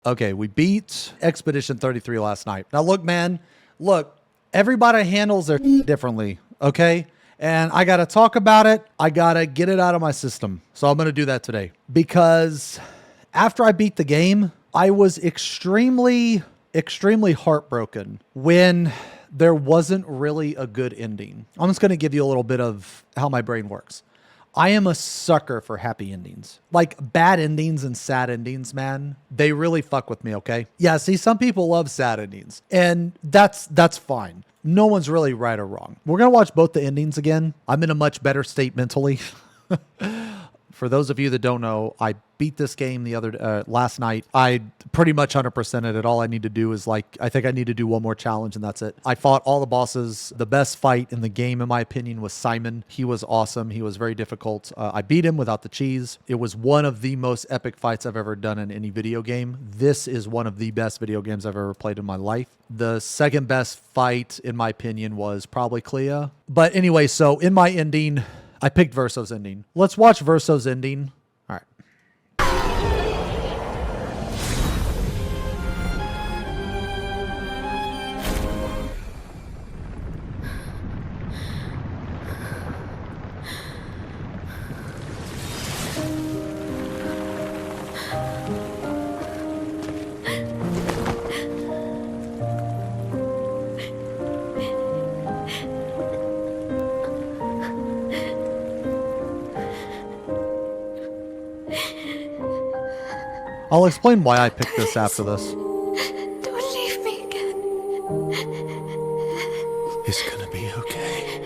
Okay, we beat Expedition 33 last night. Now look, man, look, everybody handles their differently, okay? And I got to talk about it. I got to get it out of my system. So I'm going to do that today. Because after I beat the game, I was extremely heartbroken when there wasn't really a good ending. I'm just going to give you a little bit of how my brain works. I am a sucker for happy endings. Like bad endings and sad endings, man, they really fuck with me, okay? Yeah, see, some people love sad endings, and that's fine. No one's really right or wrong. We're going to watch both the endings again. I'm in a much better state mentally. For those of you that don't know, I beat this game last night. I pretty much 100%ed it. All I need to do is I think I need to do one more challenge and that's it. I fought all the bosses. The best fight in the game, in my opinion, was Simon. He was awesome. He was very difficult. I beat him without the cheese. It was one of the most epic fights I've ever done in any video game. This is one of the best video games I've ever played in my life. The second best fight, in my opinion, was probably Clair. But anyway, so in my ending, I picked Verso's ending. Let's watch Verso's ending. All right. I'll explain why I picked this after this. Don't leave me again. It's gonna be okay.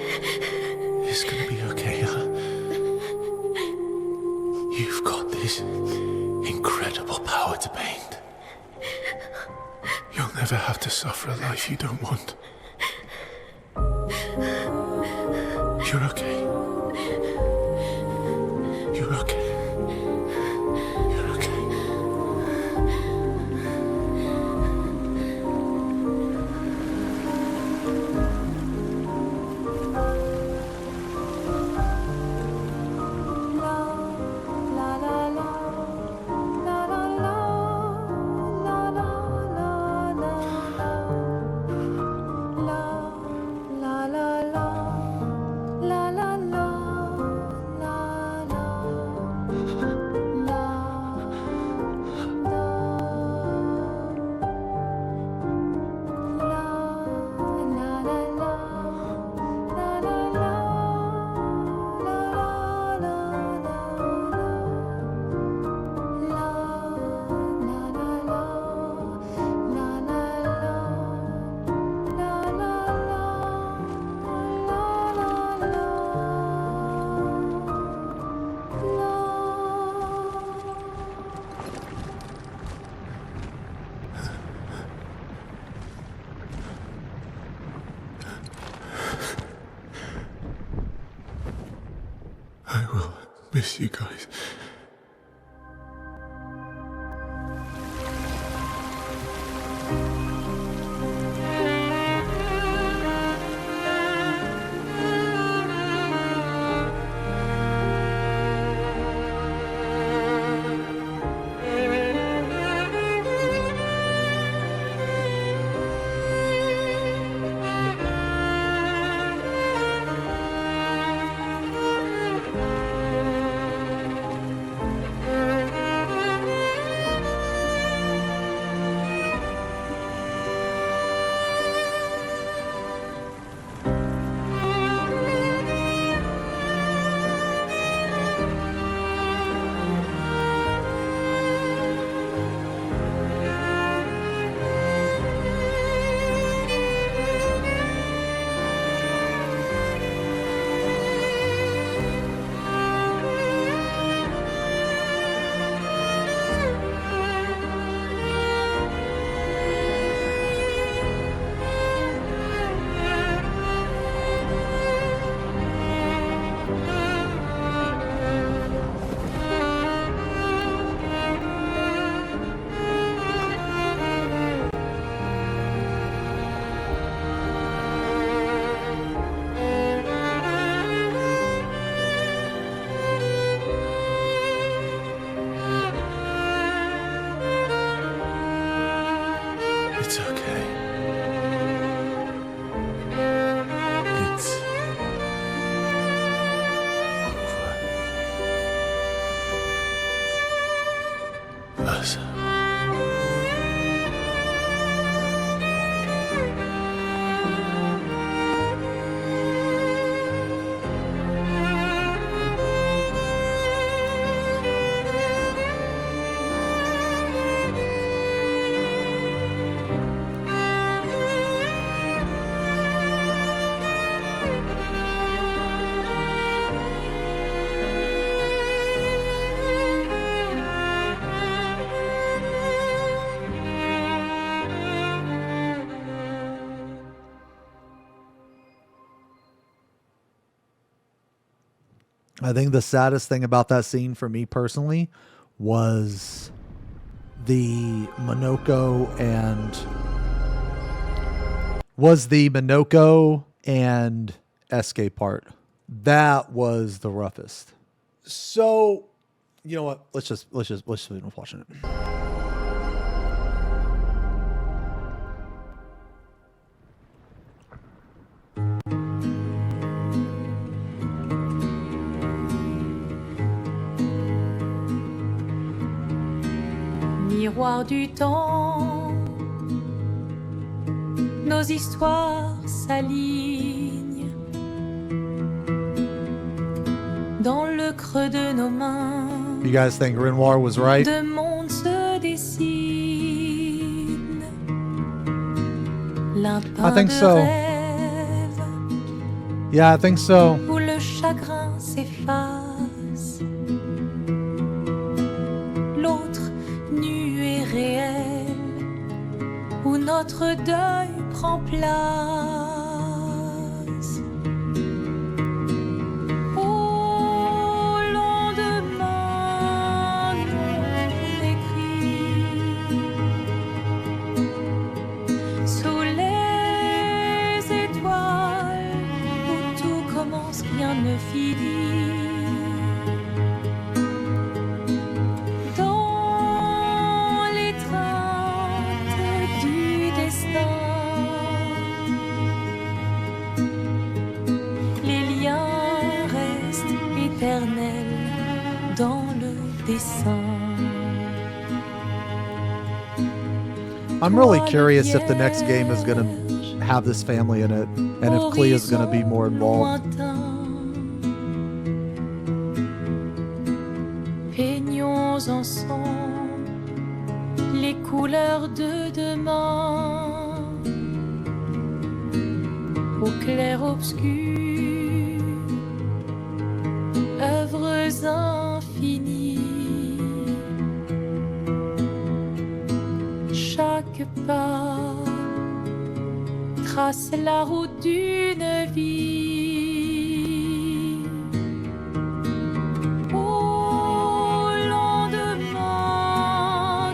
It's gonna be okay, huh? You've got this incredible power to paint. You'll never have to suffer a life you don't want. You're okay. You're okay. I will miss you guys. I think the saddest thing about that scene for me personally was the Minoko and SK part. That was the roughest. So, you know what? Let's just finish watching it. Miroir du temps, nos histoires s'alignent dans le creux de nos mains. You guys think Renoir was right? Deux mondes se dessinent. L'un I think de so. rêve, Yeah, I think so. où le chagrin s'efface. L'autre nu et réel, où notre deuil prend place. Au lendemain non écrit, sous les étoiles, où tout commence, rien ne finit. Dans le dessin. I'm really curious if the next game is going to have this family in it, and if Clea is going to be more involved. Peignons ensemble les couleurs de demain au clair obscur. Œuvres infinies, chaque pas trace la route d'une vie. Au lendemain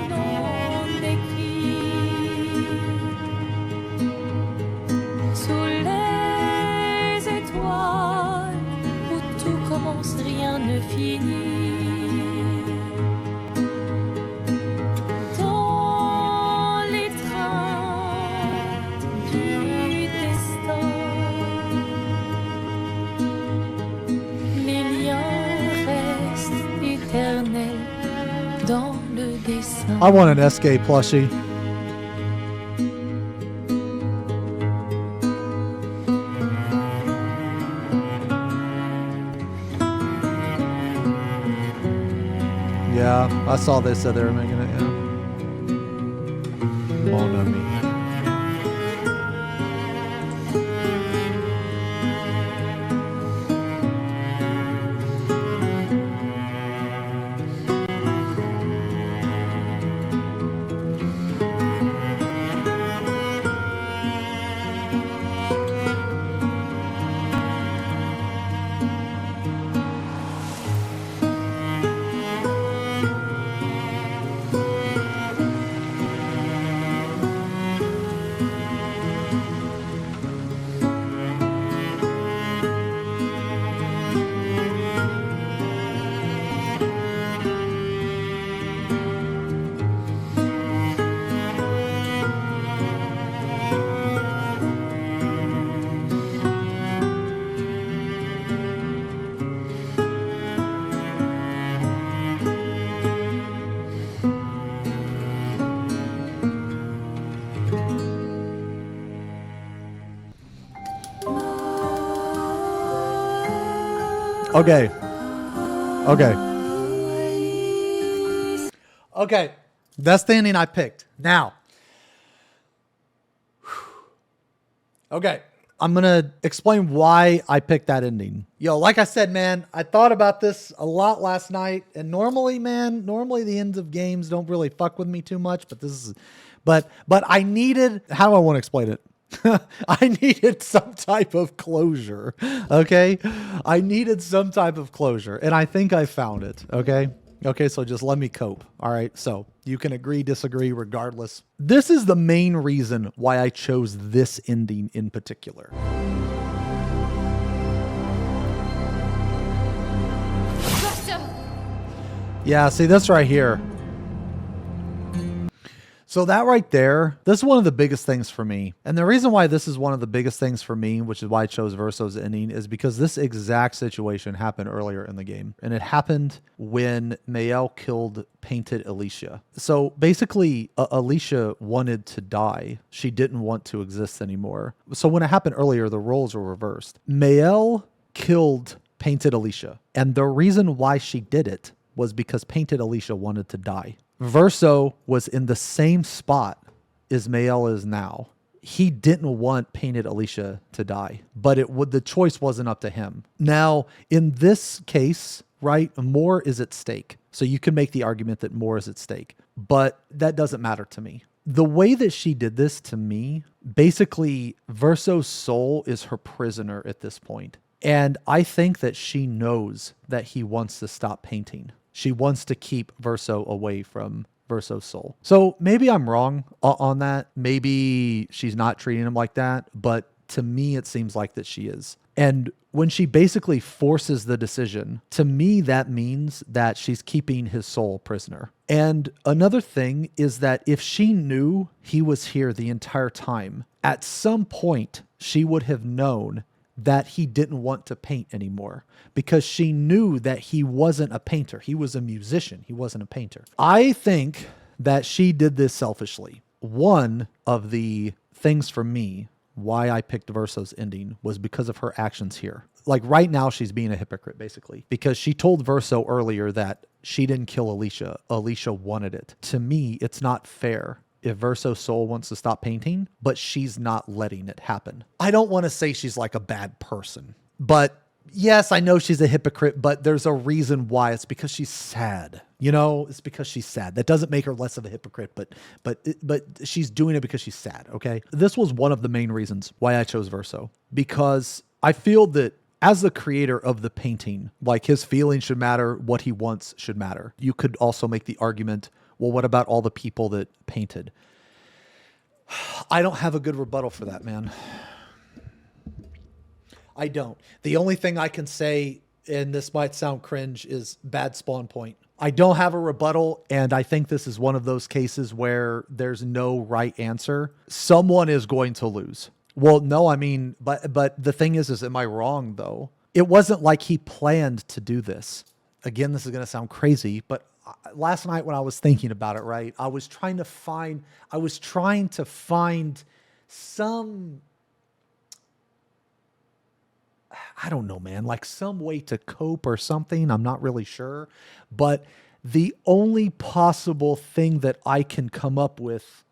non écrit, sous les étoiles, tout commence, rien ne finit. Dans les trains du destin, les liens restent éternels dans le dessin. I want an SK plushie. Yeah, I saw they said they were making it, yeah. Oh, no, me. Okay. Okay. That's the ending I picked. Now. Okay. I'm going to explain why I picked that ending. Yo, like I said, man, I thought about this a lot last night. And normally the ends of games don't really fuck with me too much. But this is, but I needed, how do I want to explain it? I needed some type of closure. Okay. I needed some type of closure. And I think I found it. Okay. Okay. So just let me cope. All right. So you can agree, disagree, regardless. This is the main reason why I chose this ending in particular. Verso! Yeah. See this right here. So that right there, this is one of the biggest things for me. And the reason why this is one of the biggest things for me, which is why I chose Verso's ending, is because this exact situation happened earlier in the game. And it happened when Maelle killed Painted Alicia. So basically, Alicia wanted to die. She didn't want to exist anymore. So when it happened earlier, the roles were reversed. Maelle killed Painted Alicia. And the reason why she did it was because Painted Alicia wanted to die. Verso was in the same spot as Maelle is now. He didn't want Painted Alicia to die, but the choice wasn't up to him. Now, in this case, right, more is at stake. So you can make the argument that more is at stake, but that doesn't matter to me. The way that she did this to me, basically, Verso's soul is her prisoner at this point. And I think that she knows that he wants to stop painting. She wants to keep Verso away from Verso's soul. So maybe I'm wrong on that. Maybe she's not treating him like that. But to me, it seems like that she is. And when she basically forces the decision, to me, that means that she's keeping his soul prisoner. And another thing is that if she knew he was here the entire time, at some point, she would have known that he didn't want to paint anymore because she knew that he wasn't a painter. He was a musician. He wasn't a painter. I think that she did this selfishly. One of the things for me, why I picked Verso's ending, was because of her actions here. Like right now, she's being a hypocrite, basically, because she told Verso earlier that she didn't kill Alicia. Alicia wanted it. To me, it's not fair if Verso's soul wants to stop painting, but she's not letting it happen. I don't want to say she's like a bad person, but yes, I know she's a hypocrite, but there's a reason why. It's because she's sad. You know, it's because she's sad. That doesn't make her less of a hypocrite, but she's doing it because she's sad, okay? This was one of the main reasons why I chose Verso, because I feel that as the creator of the painting, like his feelings should matter, what he wants should matter. You could also make the argument, well, what about all the people that painted? I don't have a good rebuttal for that, man. I don't. The only thing I can say, and this might sound cringe, is bad spawn point. I don't have a rebuttal, and I think this is one of those cases where there's no right answer. Someone is going to lose. Well, no, I mean, but the thing is am I wrong, though? It wasn't like he planned to do this. Again, this is going to sound crazy, but last night when I was thinking about it, right, I was trying to find some, I don't know, man, like some way to cope or something. I'm not really sure. But the only possible thing that I can come up with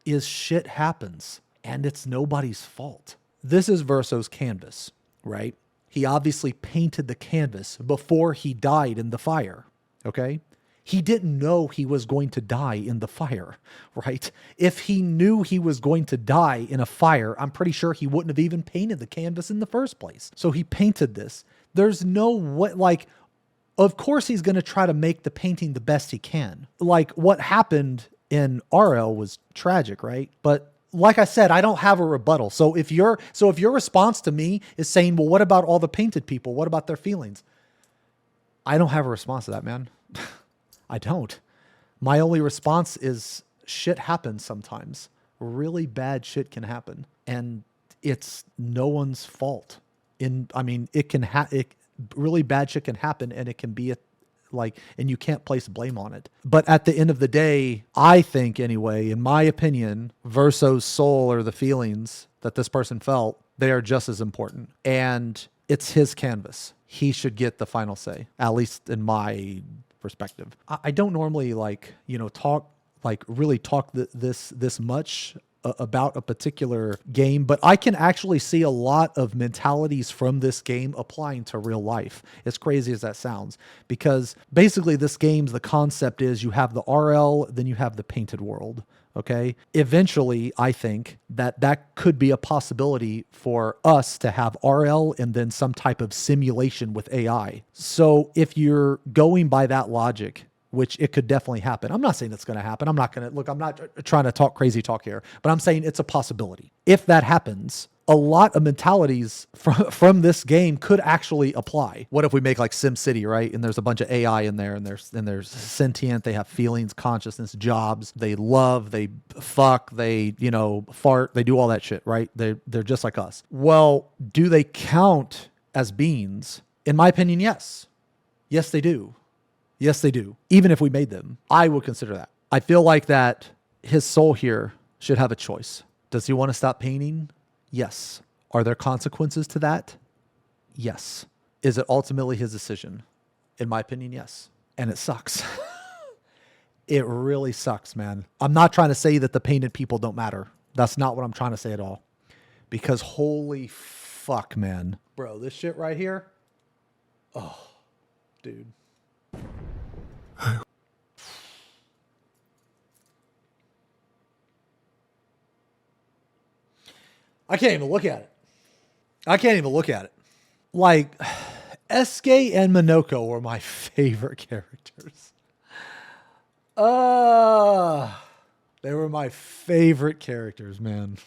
is shit happens and it's nobody's fault. This is Verso's canvas, right? He obviously painted the canvas before he died in the fire. Okay? He didn't know he was going to die in the fire, right? If he knew he was going to die in a fire, I'm pretty sure he wouldn't have even painted the canvas in the first place. So he painted this. There's no way, like, of course he's going to try to make the painting the best he can. Like what happened in RL was tragic, right? But like I said, I don't have a rebuttal. So if your response to me is saying, well, what about all the painted people? What about their feelings? I don't have a response to that, man. I don't. My only response is shit happens sometimes. Really bad shit can happen. And it's no one's fault. Really bad shit can happen and it can be and you can't place blame on it. But at the end of the day, I think anyway, in my opinion, Verso's soul or the feelings that this person felt, they are just as important. And it's his canvas. He should get the final say, at least in my perspective. I don't normally talk this much about a particular game, but I can actually see a lot of mentalities from this game applying to real life, as crazy as that sounds, because basically this game's the concept is you have the RL, then you have the painted world. Okay. Eventually, I think that could be a possibility for us to have RL and then some type of simulation with AI. So if you're going by that logic, which it could definitely happen. I'm not saying it's going to happen. I'm not trying to talk crazy talk here, but I'm saying it's a possibility. If that happens, a lot of mentalities from this game could actually apply. What if we make like Sim City, right? And there's a bunch of AI in there, and there's sentient, they have feelings, consciousness, jobs, they love, they fuck, they, fart, they do all that shit, right? They're just like us. Well, do they count as beings? In my opinion, yes. Yes, they do. Yes, they do. Even if we made them, I would consider that. I feel like that his soul here should have a choice. Does he want to stop painting? Yes. Are there consequences to that? Yes. Is it ultimately his decision? In my opinion, yes. And it sucks. It really sucks, man. I'm not trying to say that the painted people don't matter. That's not what I'm trying to say at all. Because holy fuck, man. Bro, this shit right here. Oh, dude. I can't even look at it. Like, Eske and Minoko were my favorite characters. They were my favorite characters, man.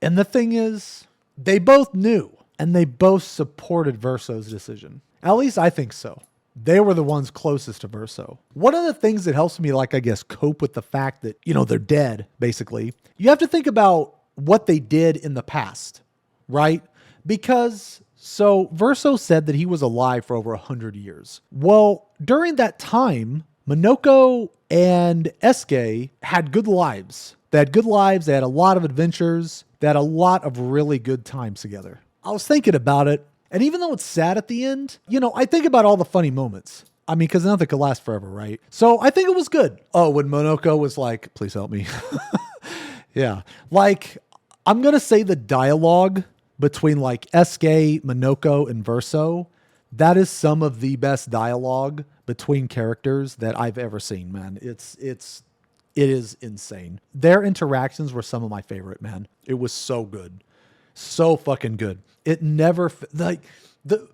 And the thing is, they both knew and they both supported Verso's decision. At least I think so. They were the ones closest to Verso. One of the things that helps me, cope with the fact that, they're dead, basically, you have to think about what they did in the past, right? Because, Verso said that he was alive for over 100 years. Well, during that time, Minoko and Eske had good lives. They had good lives. They had a lot of adventures. They had a lot of really good times together. I was thinking about it. And even though it's sad at the end, I think about all the funny moments. I mean, because nothing could last forever, right? So I think it was good. Oh, when Monoko was like, please help me. Yeah. I'm going to say the dialogue between Eske, Monoko, and Verso, that is some of the best dialogue between characters that I've ever seen, man. It is insane. Their interactions were some of my favorite, man. It was so good. So fucking good. It never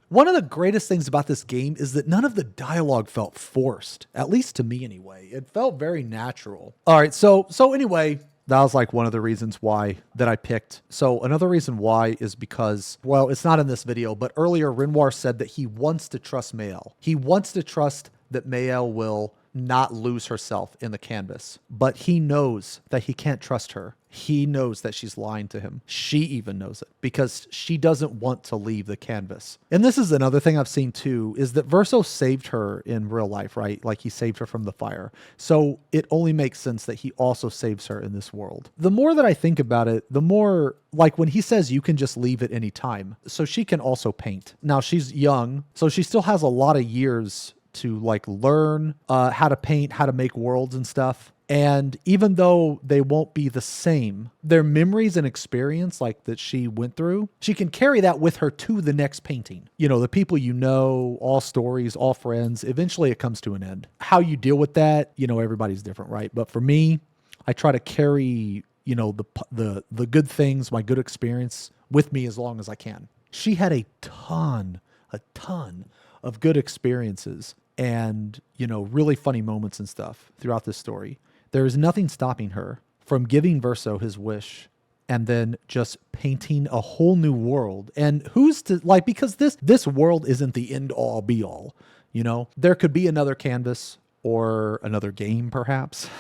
one of the greatest things about this game is that none of the dialogue felt forced, at least to me anyway. It felt very natural. All right, so anyway, that was one of the reasons why that I picked. So another reason why is because, well, it's not in this video, but earlier Renoir said that he wants to trust Maelle. He wants to trust that Maelle will not lose herself in the canvas, but he knows that he can't trust her. He knows that she's lying to him. She even knows it because she doesn't want to leave the canvas. And this is another thing I've seen too, is that Verso saved her in real life, right? He saved her from the fire. So it only makes sense that he also saves her in this world. The more that I think about it, the more when he says you can just leave at any time. So she can also paint. Now she's young, so she still has a lot of years to learn how to paint, how to make worlds and stuff. And even though they won't be the same, their memories and experience that she went through, she can carry that with her to the next painting. The people all stories, all friends, eventually it comes to an end. How you deal with that, everybody's different, right? But for me, I try to carry, the good things, my good experience with me as long as I can. She had a ton of good experiences and, really funny moments and stuff throughout this story. There is nothing stopping her from giving Verso his wish and then just painting a whole new world. And who's to because this world isn't the end all be all, there could be another canvas or another game perhaps,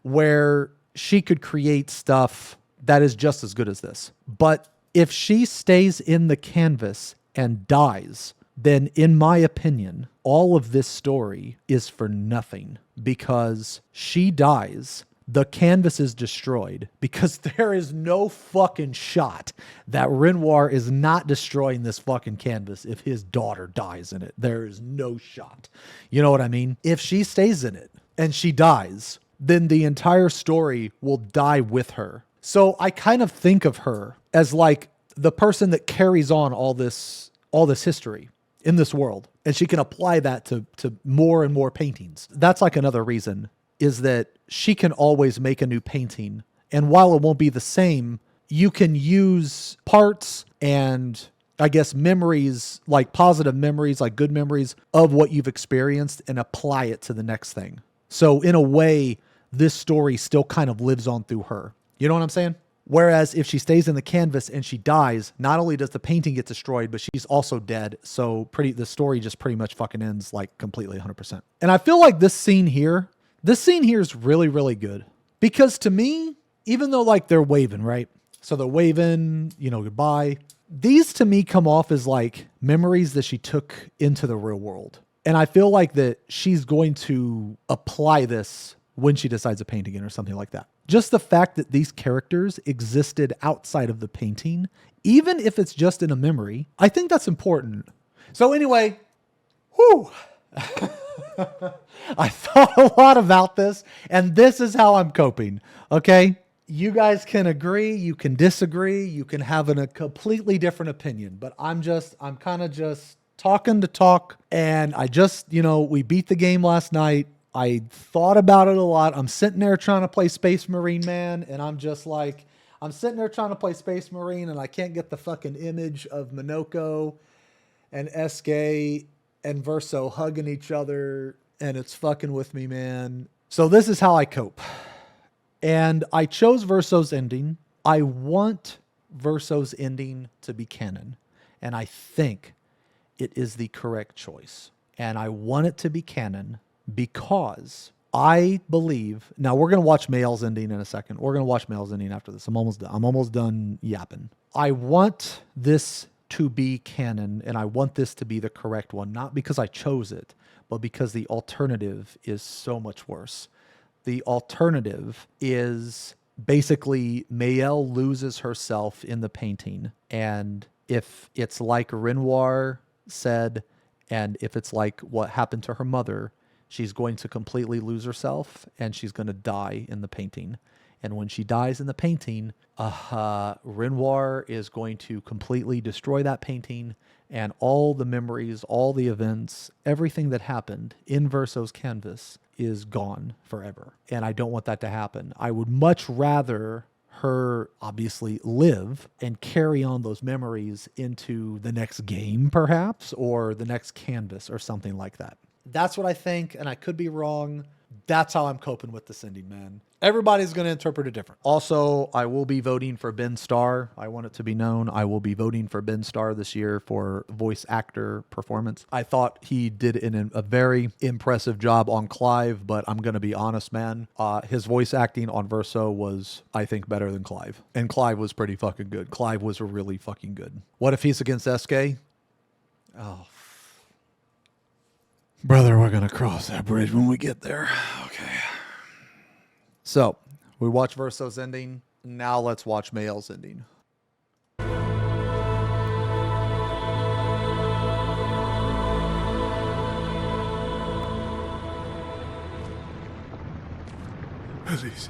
where she could create stuff that is just as good as this. But if she stays in the canvas and dies, then in my opinion, all of this story is for nothing because she dies. The canvas is destroyed because there is no fucking shot that Renoir is not destroying this fucking canvas if his daughter dies in it. There is no shot. You know what I mean? If she stays in it and she dies, then the entire story will die with her. So I kind of think of her as like the person that carries on all this history in this world. And she can apply that to more and more paintings. That's like another reason, is that she can always make a new painting. And while it won't be the same, you can use parts and I guess memories, like positive memories, like good memories of what you've experienced and apply it to the next thing. So in a way, this story still kind of lives on through her. You know what I'm saying? Whereas if she stays in the canvas and she dies, not only does the painting get destroyed, but she's also dead. So the story just pretty much fucking ends like completely 100%. And I feel like this scene here is really, really good. Because to me, even though like they're waving, right? So they're waving, goodbye. These to me come off as like memories that she took into the real world. And I feel like that she's going to apply this when she decides to paint again or something like that. Just the fact that these characters existed outside of the painting, even if it's just in a memory, I think that's important. So anyway, whew. I thought a lot about this, and this is how I'm coping, okay? You guys can agree, you can disagree, you can have a completely different opinion, but I'm kind of just talking to talk, and we beat the game last night. I thought about it a lot. I'm sitting there trying to play Space Marine, man, and I'm sitting there trying to play Space Marine, and I can't get the fucking image of Minoko and SK and Verso hugging each other, and it's fucking with me, man. So this is how I cope. And I chose Verso's ending. I want Verso's ending to be canon, and I think it is the correct choice. And I want it to be canon because I believe, now we're going to watch Maelle's ending in a second. We're going to watch Maelle's ending after this. I'm almost done yapping. I want this to be canon, and I want this to be the correct one, not because I chose it, but because the alternative is so much worse. The alternative is basically Maelle loses herself in the painting. And if it's like Renoir said, and if it's like what happened to her mother, she's going to completely lose herself and she's going to die in the painting. And when she dies in the painting, Renoir is going to completely destroy that painting, and all the memories, all the events, everything that happened in Verso's canvas is gone forever. And I don't want that to happen. I would much rather her obviously live and carry on those memories into the next game, perhaps, or the next canvas or something like that. That's what I think, and I could be wrong. That's how I'm coping with this ending, man. Everybody's going to interpret it different. Also, I will be voting for Ben Starr. I want it to be known. I will be voting for Ben Starr this year for voice actor performance. I thought he did a very impressive job on Clive, but I'm going to be honest, man. His voice acting on Verso was, I think, better than Clive. And Clive was pretty fucking good. Clive was really fucking good. What if he's against SK? Oh, brother, we're going to cross that bridge when we get there. Okay. So, we watched Verso's ending. Now let's watch Maelle's ending. Please.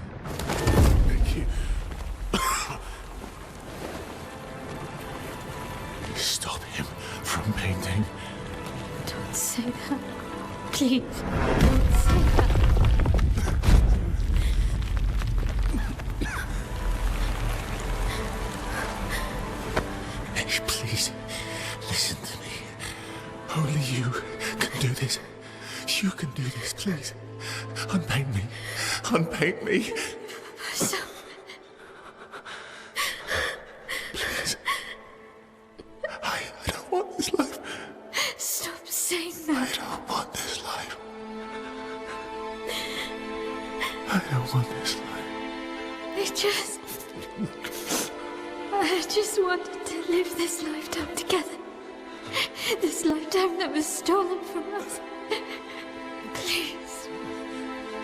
Thank you. Stop him from painting. Don't say that. Please, don't say that. Hey, please, listen to me. Only you can do this. You can do this, please. Unpaint me. Unpaint me. So, Please. I don't want this life. stop saying I that. don't want this life. I don't want this life. I just wanted to live this lifetime together. This lifetime that was stolen from us. Please.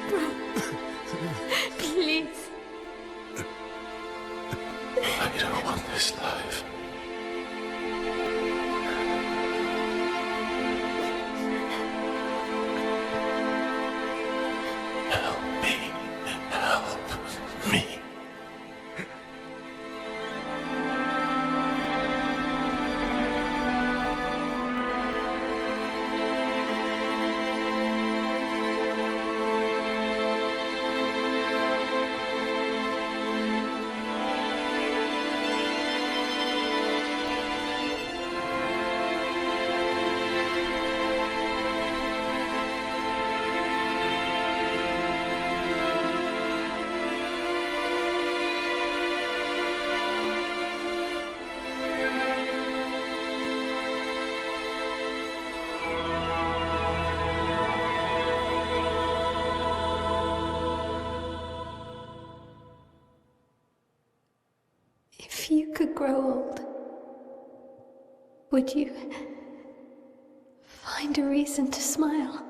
Bro. Please. I don't want this life. Help me. If you could grow old, would you find a reason to smile?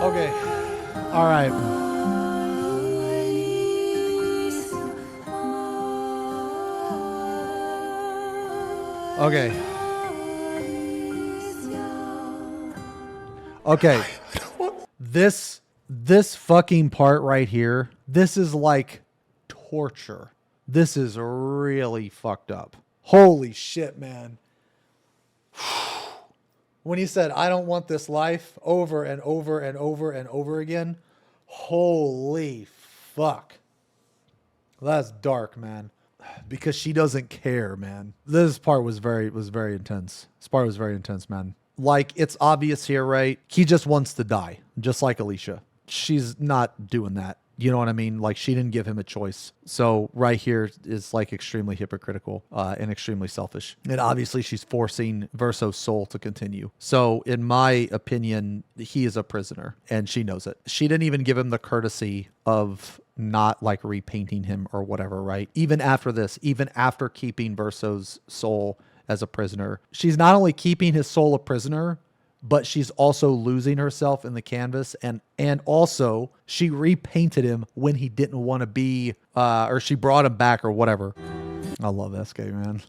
Okay. All right. Okay. Okay. This fucking part right here, this is like torture. This is really fucked up. Holy shit, man. When he said, I don't want this life over and over and over and over again. Holy fuck. That's dark, man. Because she doesn't care, man. This part was very intense. This part was very intense, man. like it's obvious here, right? He just wants to die, just like Alicia. She's not doing that. You know what I mean? Like she didn't give him a choice. So right here is like extremely hypocritical and extremely selfish. And obviously she's forcing Verso's soul to continue. So in my opinion, he is a prisoner and she knows it. She didn't even give him the courtesy of not like repainting him or whatever, right? Even after this, even after keeping Verso's soul as a prisoner, she's not only keeping his soul a prisoner, but she's also losing herself in the canvas. And also she repainted him when he didn't want to be, or she brought him back or whatever. I love SK, man.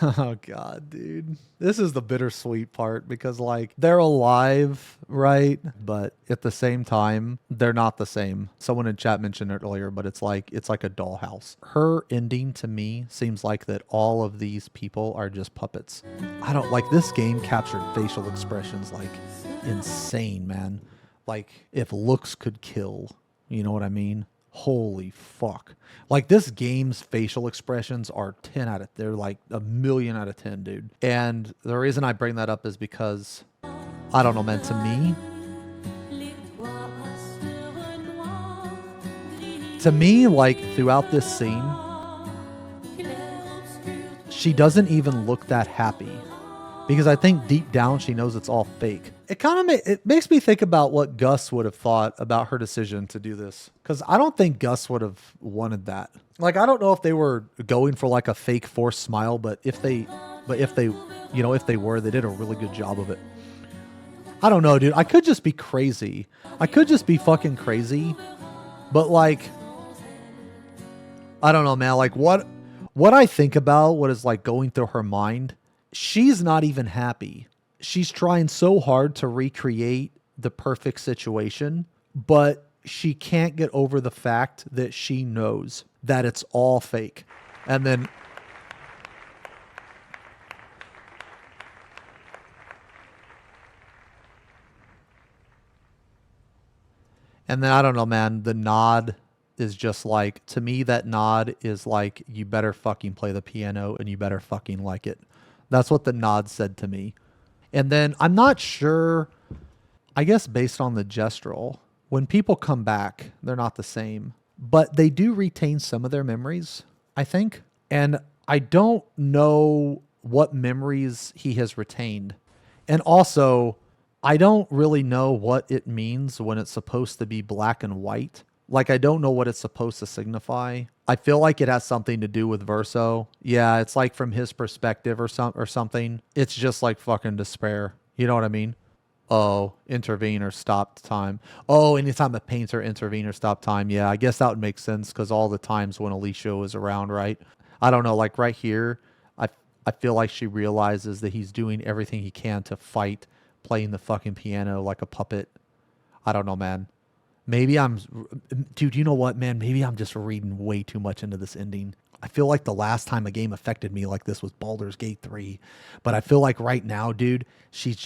Oh God, dude. This is the bittersweet part because like they're alive, right? But at the same time, they're not the same. Someone in chat mentioned it earlier, but it's like a dollhouse. Her ending to me seems like that all of these people are just puppets. I don't like this game captured facial expressions like insane, man. Like if looks could kill, you know what I mean? Holy fuck. Like this game's facial expressions are 10 out of, they're like a million out of 10, dude. And the reason I bring that up is because, I don't know, man, to me, like throughout this scene, she doesn't even look that happy because I think deep down she knows it's all fake. It kind of it makes me think about what Gus would have thought about her decision to do this. Because I don't think Gus would have wanted that. Like, I don't know if they were going for like a fake forced smile, but if they were, they did a really good job of it. I don't know, dude. I could just be crazy. I could just be fucking crazy. But like, I don't know, man. Like what I think about, what is like going through her mind, she's not even happy. She's trying so hard to recreate the perfect situation, but she can't get over the fact that she knows that it's all fake. And then I don't know, man, the nod is just like, to me, that nod is like, you better fucking play the piano and you better fucking like it. That's what the nod said to me. And then I'm not sure, I guess based on the gestural, when people come back, they're not the same, but they do retain some of their memories, I think. And I don't know what memories he has retained. And also, I don't really know what it means when it's supposed to be black and white. Like, I don't know what it's supposed to signify. I feel like it has something to do with Verso. Yeah, it's like from his perspective or something. It's just like fucking despair. You know what I mean? Oh, intervene or stop time. Oh, anytime a painter intervene or stop time. Yeah, I guess that would make sense because all the times when Alicia was around, right? I don't know. Like right here, I feel like she realizes that he's doing everything he can to fight playing the fucking piano like a puppet. I don't know, man. Maybe dude, you know what, man? Maybe I'm just reading way too much into this ending. I feel like the last time a game affected me like this was Baldur's Gate 3. But I feel like right now, dude, she's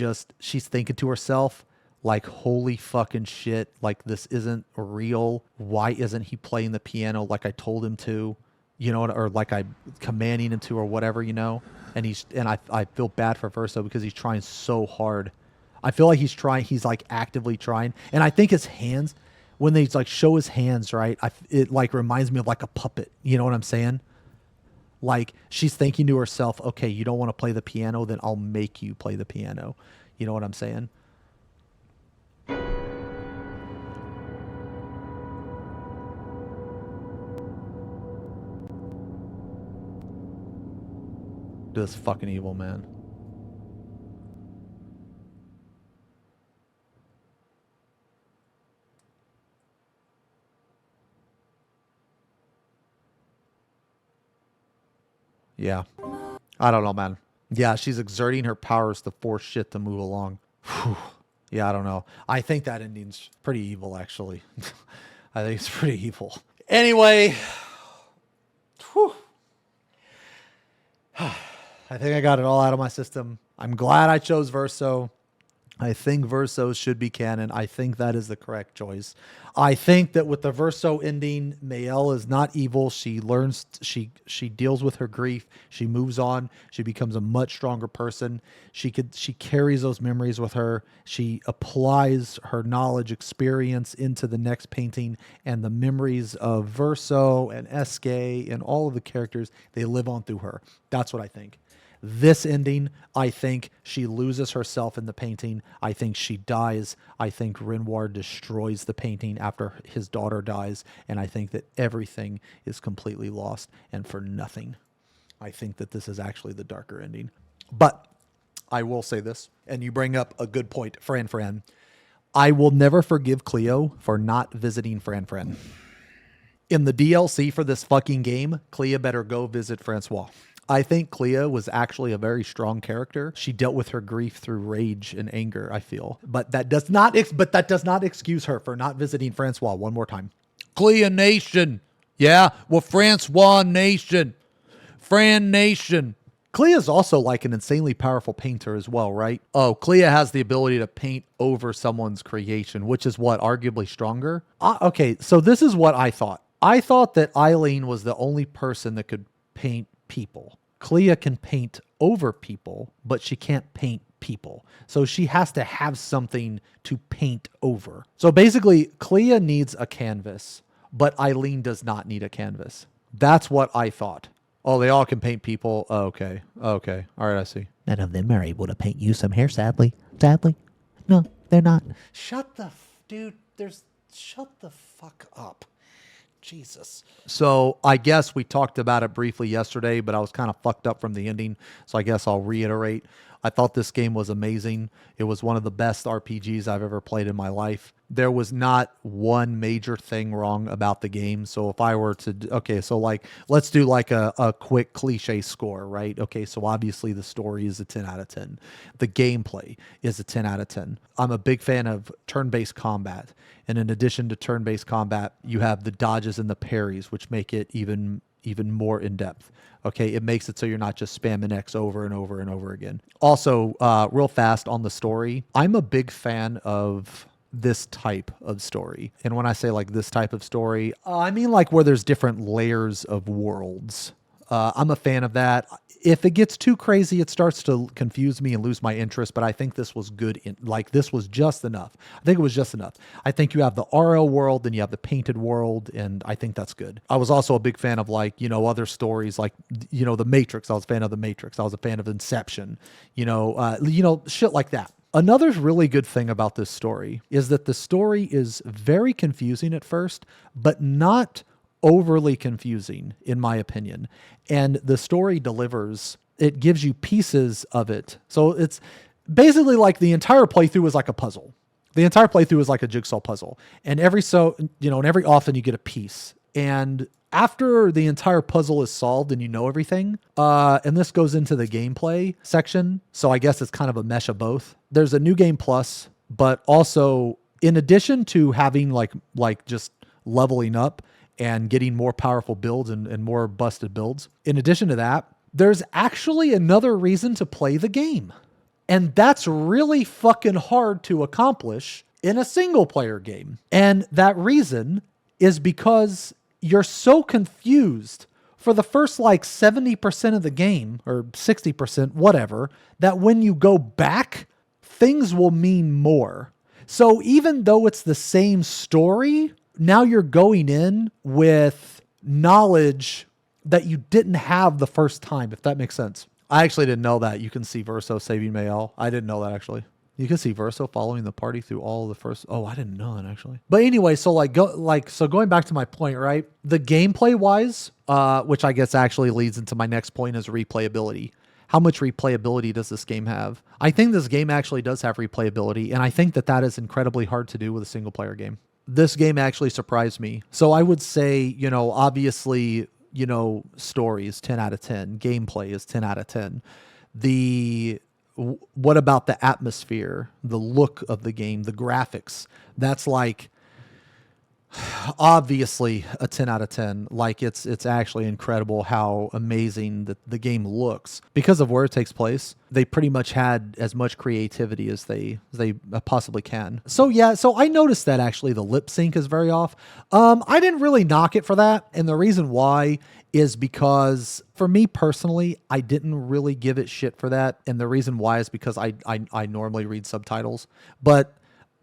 thinking to herself, like, holy fucking shit, like this isn't real. Why isn't he playing the piano like I told him to? You know, or like I commanding him to or whatever, you know? And I feel bad for Verso because he's trying so hard. I feel like he's like actively trying. And I think his hands, when they like show his hands, right, it like reminds me of like a puppet. You know what I'm saying? Like she's thinking to herself, okay, you don't want to play the piano, then I'll make you play the piano. You know what I'm saying? This fucking evil, man. Yeah. I don't know, man. Yeah, she's exerting her powers to force shit to move along. Whew. Yeah, I don't know. I think that ending's pretty evil, actually. I think it's pretty evil. Anyway. Whew. I think I got it all out of my system. I'm glad I chose Verso. I think Verso should be canon. I think that is the correct choice. I think that with the Verso ending, Maelle is not evil. She learns, she deals with her grief. She moves on. She becomes a much stronger person. She carries those memories with her. She applies her knowledge, experience into the next painting, and the memories of Verso and Eske and all of the characters, they live on through her. That's what I think. This ending, I think she loses herself in the painting. I think she dies. I think Renoir destroys the painting after his daughter dies. And I think that everything is completely lost and for nothing. I think that this is actually the darker ending. But I will say this, and you bring up a good point, Fran. I will never forgive Cleo for not visiting Fran. In the DLC for this fucking game, Cleo better go visit Francois. I think Cleo was actually a very strong character. She dealt with her grief through rage and anger, I feel. But that does not excuse her for not visiting Francois one more time. Cleo Nation. Yeah, well, Francois Nation. Fran Nation. Clea's also like an insanely powerful painter as well, right? Oh, Cleo has the ability to paint over someone's creation, which is what, arguably stronger? Okay, so this is what I thought. I thought that Eileen was the only person that could paint people. Clea can paint over people, but she can't paint people. So she has to have something to paint over. So basically, Clea needs a canvas, but Eileen does not need a canvas. That's what I thought. Oh, they all can paint people. Oh, okay. Okay. All right, I see. None of them are able to paint you some hair, sadly. No, they're not. Shut the fuck up. Jesus. So I guess we talked about it briefly yesterday, but I was kind of fucked up from the ending. So I guess I'll reiterate. I thought this game was amazing. It was one of the best RPGs I've ever played in my life. There was not one major thing wrong about the game. So if I were to, okay, so like, let's do like a quick cliche score, right? Okay, so obviously the story is a 10 out of 10. The gameplay is a 10 out of 10. I'm a big fan of turn-based combat. And in addition to turn-based combat, you have the dodges and the parries, which make it even more in-depth. Okay, it makes it so you're not just spamming X over and over and over again. Also, real fast on the story, I'm a big fan of this type of story. And when I say like this type of story, I mean like where there's different layers of worlds. I'm a fan of that. If it gets too crazy, it starts to confuse me and lose my interest, but I think this was good. This was just enough. I think it was just enough. I think you have the RL world, then you have the painted world, and I think that's good. I was also a big fan of other stories like, The Matrix. I was a fan of The Matrix. I was a fan of Inception, shit like that. Another really good thing about this story is that the story is very confusing at first, but not overly confusing, in my opinion. And the story delivers. It gives you pieces of it. So it's basically like the entire playthrough is like a puzzle. The entire playthrough is like a jigsaw puzzle. And every often you get a piece. And after the entire puzzle is solved and you know everything, and this goes into the gameplay section, so I guess it's kind of a mesh of both. There's a new game plus, but also in addition to having like just leveling up and getting more powerful builds and more busted builds, in addition to that, there's actually another reason to play the game. And that's really fucking hard to accomplish in a single player game. And that reason is because you're so confused for the first 70% of the game, or 60%, whatever, that when you go back, things will mean more. So even though it's the same story, now you're going in with knowledge that you didn't have the first time, if that makes sense. I actually didn't know that. You can see Verso saving Maelle. I didn't know that, actually. You can see Verso following the party through all the first... Oh, I didn't know that, actually. But anyway, so going back to my point, right? The gameplay-wise, which I guess actually leads into my next point, is replayability. How much replayability does this game have? I think this game actually does have replayability, and I think that is incredibly hard to do with a single-player game. This game actually surprised me. So I would say, obviously, story is 10 out of 10. Gameplay is 10 out of 10. What about the atmosphere, the look of the game, the graphics? That's like Obviously a 10 out of 10. Like it's actually incredible how amazing the game looks because of where it takes place. They pretty much had as much creativity as they possibly can. So yeah, so I noticed that actually the lip sync is very off. I didn't really knock it for that, and the reason why is because for me personally, I didn't really give it shit for that, and the reason why is because I normally read subtitles. But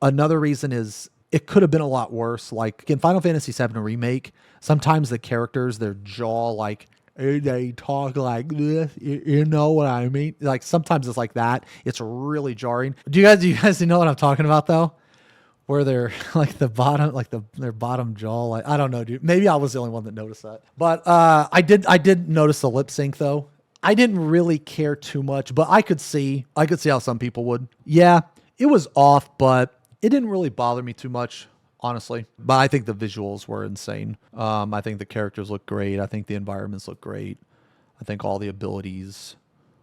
another reason is it could have been a lot worse. Like in Final Fantasy VII Remake, sometimes the characters, their jaw, like, they talk like this, you know what I mean? Like sometimes it's like that. It's really jarring. Do you guys know what I'm talking about though? Where they're like the bottom, like their bottom jaw, like, I don't know, dude. Maybe I was the only one that noticed that. But I did notice the lip sync though. I didn't really care too much, but I could see how some people would. Yeah, it was off, but it didn't really bother me too much, honestly. But I think the visuals were insane. I think the characters look great. I think the environments look great. I think all the abilities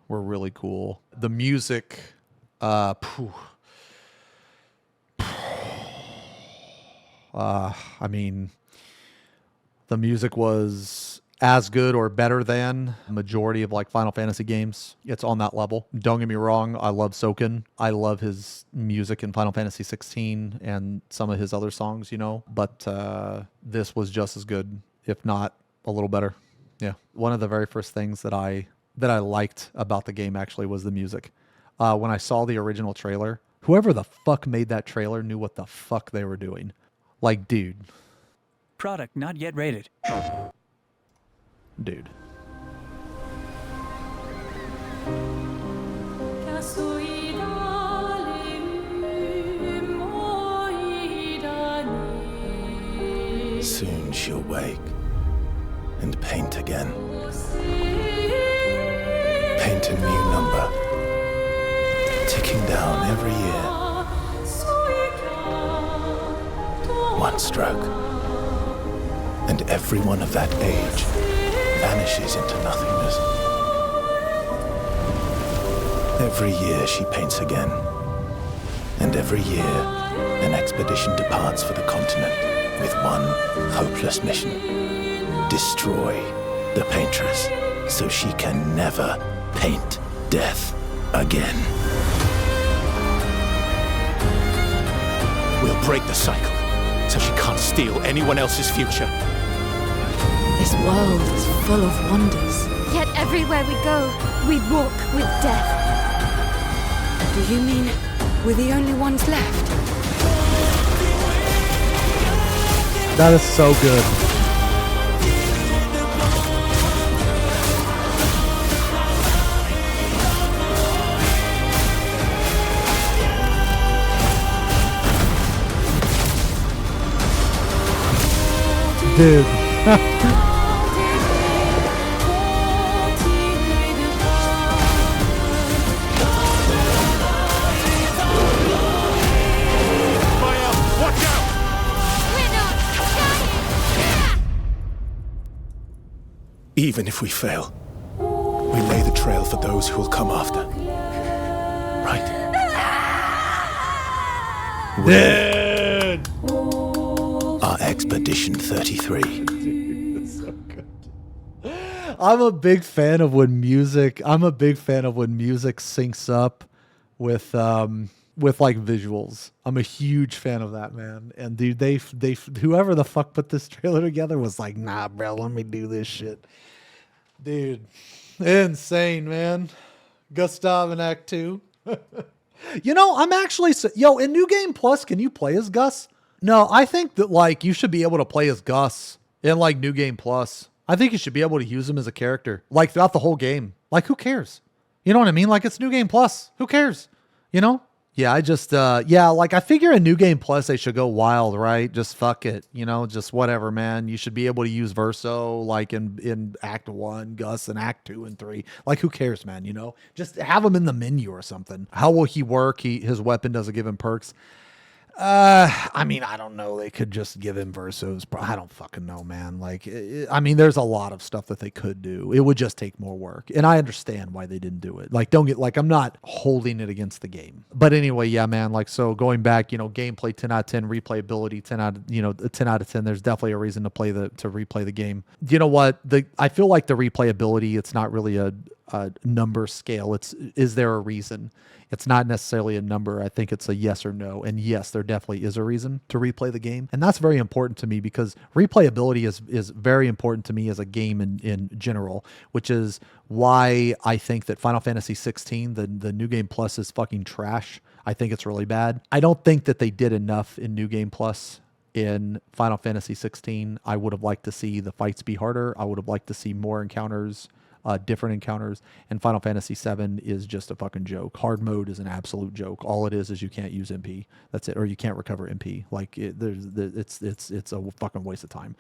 were really cool. The music, I mean, the music was as good or better than the majority of like Final Fantasy games. It's on that level. Don't get me wrong. I love Soken. I love his music in Final Fantasy 16 and some of his other songs, you know, but this was just as good, if not a little better. Yeah. One of the very first things that I liked about the game actually was the music. When I saw the original trailer, whoever the fuck made that trailer knew what the fuck they were doing. Like, dude. Product not yet rated. Dude. Soon she'll wake and paint again. Paint a new number, ticking down every year. One stroke, and everyone of that age vanishes into nothingness. Every year she paints again, and every year an expedition departs for the continent with one hopeless mission: destroy the paintress so she can never paint death again. We'll break the cycle so she can't steal anyone else's future. This world is full of wonders. Yet everywhere we go, we walk with death. Do you mean we're the only ones left? That is so good. Dude. Even if we fail, we lay the trail for those who will come after. Right? Dude! Our Expedition 33. I'm a big fan of when music syncs up with like visuals. I'm a huge fan of that, man. And dude, they whoever the fuck put this trailer together was like, nah, bro, let me do this shit. Dude, insane, man. Gustav in Act 2. You know, I'm actually in New Game Plus, can you play as Gus? No, I think that like you should be able to play as Gus in like New Game Plus. I think you should be able to use him as a character like throughout the whole game. Like, who cares? You know what I mean? Like, it's New Game Plus. Who cares? You know? Yeah, I just, like I figure in New Game Plus, they should go wild, right? Just fuck it. You know, just whatever, man. You should be able to use Verso like in Act 1, Gus in Act 2 and 3. Like, who cares, man? You know, just have him in the menu or something. How will he work? His weapon doesn't give him perks. I mean, I don't know. They could just give him Versos. I don't fucking know, man. Like, I mean, there's a lot of stuff that they could do. It would just take more work. And I understand why they didn't do it. Like, I'm not holding it against the game. But anyway, yeah, man. Like, so going back, gameplay 10 out of 10, replayability 10 out of 10. There's definitely a reason to replay the game. You know what? I feel like the replayability, it's not really a number scale. Is there a reason? It's not necessarily a number. I think it's a yes or no. And yes, there definitely is a reason to replay the game. And that's very important to me because replayability is very important to me as a game in general, which is why I think that Final Fantasy 16, the New Game Plus, is fucking trash. I think it's really bad. I don't think that they did enough in New Game Plus in Final Fantasy 16. I would have liked to see the fights be harder. I would have liked to see more encounters, different encounters. And Final Fantasy 7 is just a fucking joke. Hard mode is an absolute joke. All it is you can't use MP. That's it. Or you can't recover MP. Like it's a fucking waste of time.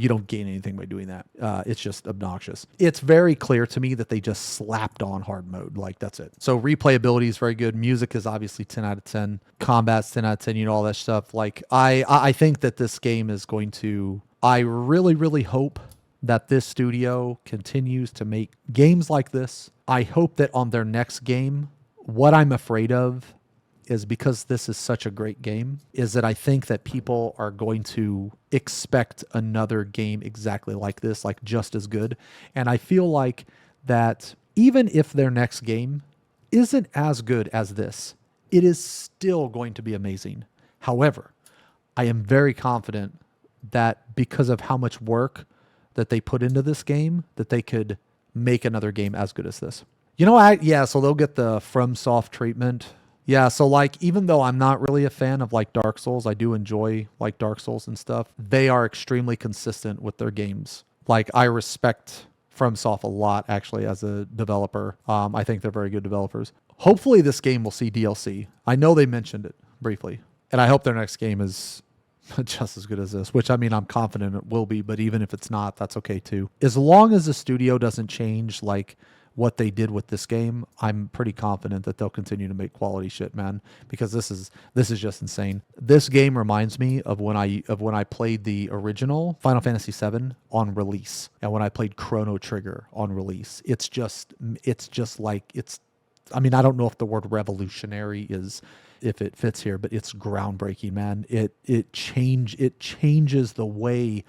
You don't gain anything by doing that. It's just obnoxious. It's very clear to me that they just slapped on hard mode. Like that's it. So replayability is very good. Music is obviously 10 out of 10. Combat's 10 out of 10. All that stuff. Like I think that this game is going to, I really, really hope that this studio continues to make games like this. I hope that on their next game, what I'm afraid of is because this is such a great game, is that I think that people are going to expect another game exactly like this, like just as good. And I feel like that even if their next game isn't as good as this, it is still going to be amazing. However, I am very confident that because of how much work that they put into this game, that they could make another game as good as this. So they'll get the FromSoft treatment. Yeah, so like, even though I'm not really a fan of like Dark Souls, I do enjoy like Dark Souls and stuff. They are extremely consistent with their games. Like, I respect FromSoft a lot, actually, as a developer. I think they're very good developers. Hopefully this game will see DLC. I know they mentioned it briefly, and I hope their next game is just as good as this, which I mean, I'm confident it will be, but even if it's not, that's okay too. As long as the studio doesn't change like what they did with this game, I'm pretty confident that they'll continue to make quality shit, man, because this is just insane. This game reminds me of when I played the original Final Fantasy VII on release, and when I played Chrono Trigger on release. It's just like, I mean, I don't know if the word revolutionary is, if it fits here, but it's groundbreaking, man. It changes the way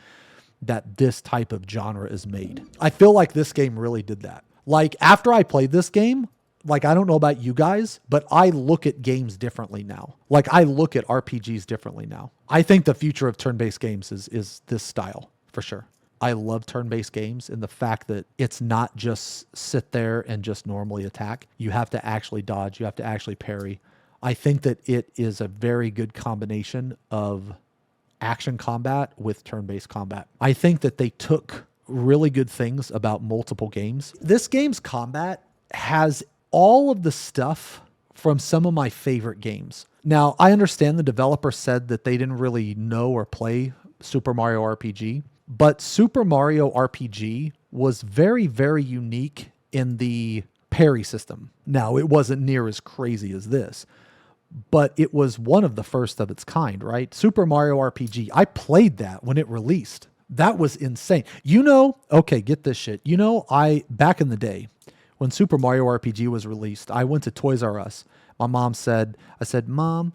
that this type of genre is made. I feel like this game really did that. Like, after I played this game, like, I don't know about you guys, but I look at games differently now. Like, I look at RPGs differently now. I think the future of turn-based games is this style, for sure. I love turn-based games and the fact that it's not just sit there and just normally attack. You have to actually dodge. You have to actually parry. I think that it is a very good combination of action combat with turn-based combat. I think that they took really good things about multiple games. This game's combat has all of the stuff from some of my favorite games. Now, I understand the developer said that they didn't really know or play Super Mario RPG, but Super Mario RPG was very, very unique in the parry system. Now, it wasn't near as crazy as this, but it was one of the first of its kind, right? Super Mario RPG, I played that when it released. That was insane. Okay, get this shit. Back in the day, when Super Mario RPG was released, I went to Toys R Us. My mom said, Mom,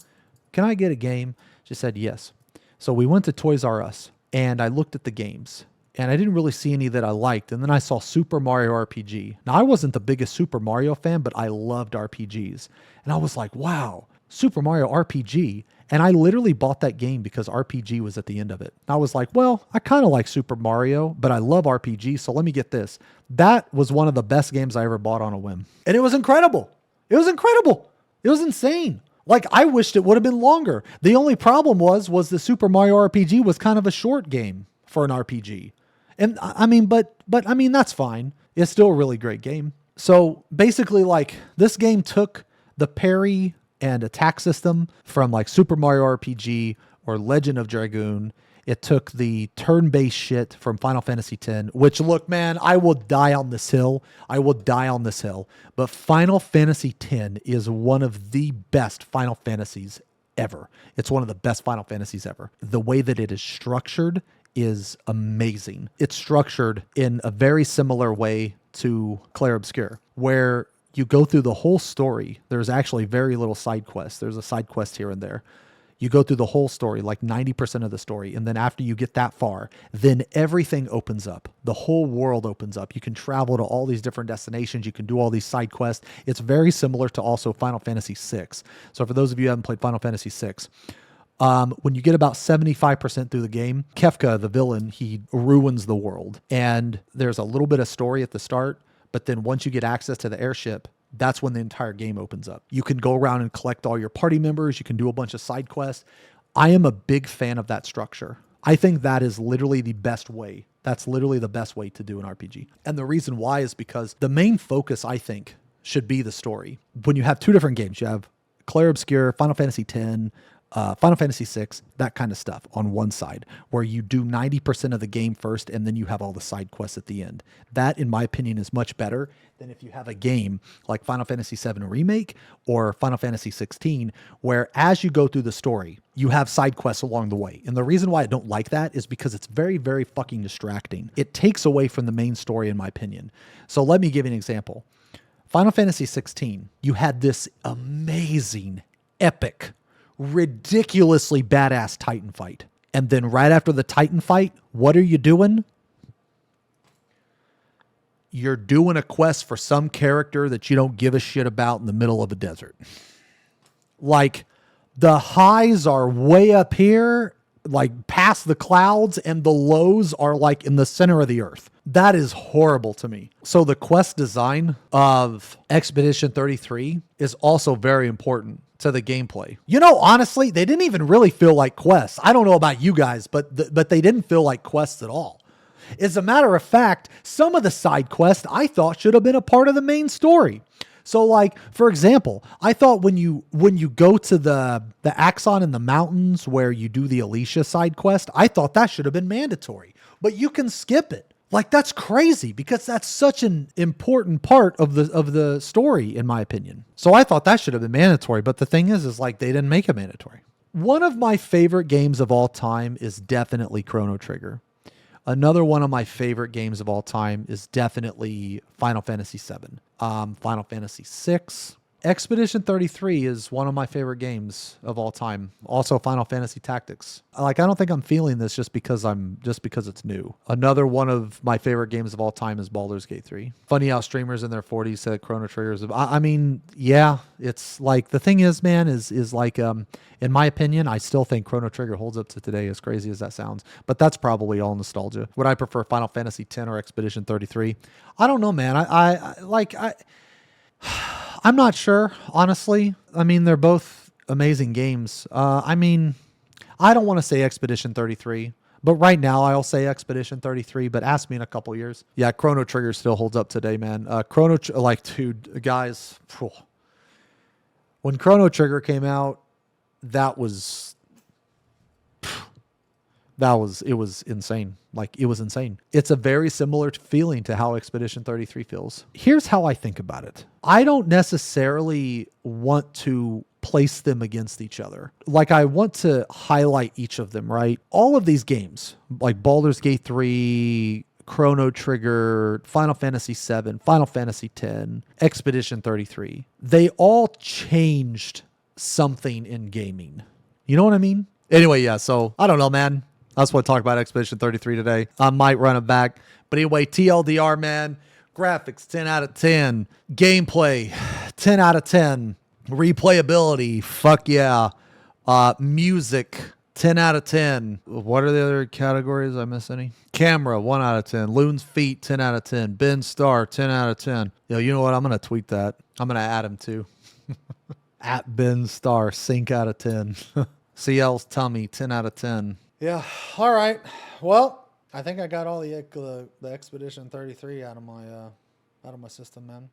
can I get a game? She said, yes. So we went to Toys R Us, and I looked at the games, and I didn't really see any that I liked. And then I saw Super Mario RPG. Now, I wasn't the biggest Super Mario fan, but I loved RPGs. And I was like, wow, Super Mario RPG. And I literally bought that game because RPG was at the end of it. I was like, well, I kind of like Super Mario, but I love RPG, so let me get this. That was one of the best games I ever bought on a whim. And it was incredible. It was insane. Like, I wished it would have been longer. The only problem was the Super Mario RPG was kind of a short game for an RPG. And I mean, but I mean, that's fine. It's still a really great game. So basically, like, this game took the parry and attack system from like Super Mario RPG or Legend of Dragoon. It took the turn-based shit from Final Fantasy X, which, look, man, I will die on this hill. But Final Fantasy X is one of the best Final Fantasies ever. It's one of the best Final Fantasies ever. The way that it is structured is amazing. It's structured in a very similar way to Clair Obscur, where you go through the whole story. There's actually very little side quests. There's a side quest here and there. You go through the whole story, like 90% of the story. And then after you get that far, then everything opens up. The whole world opens up. You can travel to all these different destinations. You can do all these side quests. It's very similar to also Final Fantasy VI. So for those of you who haven't played Final Fantasy VI, when you get about 75% through the game, Kefka, the villain, he ruins the world. And there's a little bit of story at the start, but then once you get access to the airship, that's when the entire game opens up. You can go around and collect all your party members. You can do a bunch of side quests. I am a big fan of that structure. I think that is literally the best way. That's literally the best way to do an RPG. And the reason why is because the main focus, I think, should be the story. When you have two different games, you have Clair Obscur, Final Fantasy X, Final Fantasy VI, that kind of stuff on one side, where you do 90% of the game first and then you have all the side quests at the end. That, in my opinion, is much better than if you have a game like Final Fantasy VII Remake or Final Fantasy XVI, where as you go through the story, you have side quests along the way. And the reason why I don't like that is because it's very, very fucking distracting. It takes away from the main story, in my opinion. So let me give you an example. Final Fantasy XVI, you had this amazing, epic, ridiculously badass Titan fight. And then right after the Titan fight, what are you doing? You're doing a quest for some character that you don't give a shit about in the middle of a desert. Like, the highs are way up here, like past the clouds, and the lows are like in the center of the earth. That is horrible to me. So the quest design of Expedition 33 is also very important to the gameplay. You know, honestly, they didn't even really feel like quests. I don't know about you guys, but they didn't feel like quests at all. As a matter of fact, some of the side quests I thought should have been a part of the main story. So, like, for example, I thought when you go to the Axon in the mountains where you do the Alicia side quest, I thought that should have been mandatory. But you can skip it. Like, that's crazy because that's such an important part of the story, in my opinion. So I thought that should have been mandatory. But the thing is like they didn't make it mandatory. One of my favorite games of all time is definitely Chrono Trigger. Another one of my favorite games of all time is definitely Final Fantasy VII. Final Fantasy VI. Expedition 33 is one of my favorite games of all time. Also Final Fantasy Tactics. Like, I don't think I'm feeling this just because it's new. Another one of my favorite games of all time is Baldur's Gate 3. Funny how streamers in their 40s said Chrono Triggers. I mean, yeah, it's like, the thing is, man, is like, in my opinion, I still think Chrono Trigger holds up to today, as crazy as that sounds. But that's probably all nostalgia. Would I prefer Final Fantasy X or Expedition 33? I don't know, man. I'm not sure, honestly. I mean, they're both amazing games. I mean, I don't want to say Expedition 33, but right now I'll say Expedition 33, but ask me in a couple years. Yeah, Chrono Trigger still holds up today, man. Dude, guys, when Chrono Trigger came out, it was insane. Like, it was insane. It's a very similar feeling to how Expedition 33 feels. Here's how I think about it. I don't necessarily want to place them against each other. Like, I want to highlight each of them, right? All of these games, like Baldur's Gate 3, Chrono Trigger, Final Fantasy VII, Final Fantasy X, Expedition 33, they all changed something in gaming. You know what I mean? Anyway, yeah, so I don't know, man. I just want to talk about Expedition 33 today. I might run it back. But anyway, TLDR, man. Graphics, 10 out of 10. Gameplay, 10 out of 10. Replayability, fuck yeah. Music, 10 out of 10. What are the other categories? I miss any? Camera, 1 out of 10. Loon's Feet, 10 out of 10. Ben Star, 10 out of 10. Yo, you know what? I'm going to tweet that. I'm going to add him too. At Ben Star, sync out of 10. CL's Tummy, 10 out of 10. Yeah. All right. Well, I think I got all the Expedition 33 out of my system, man.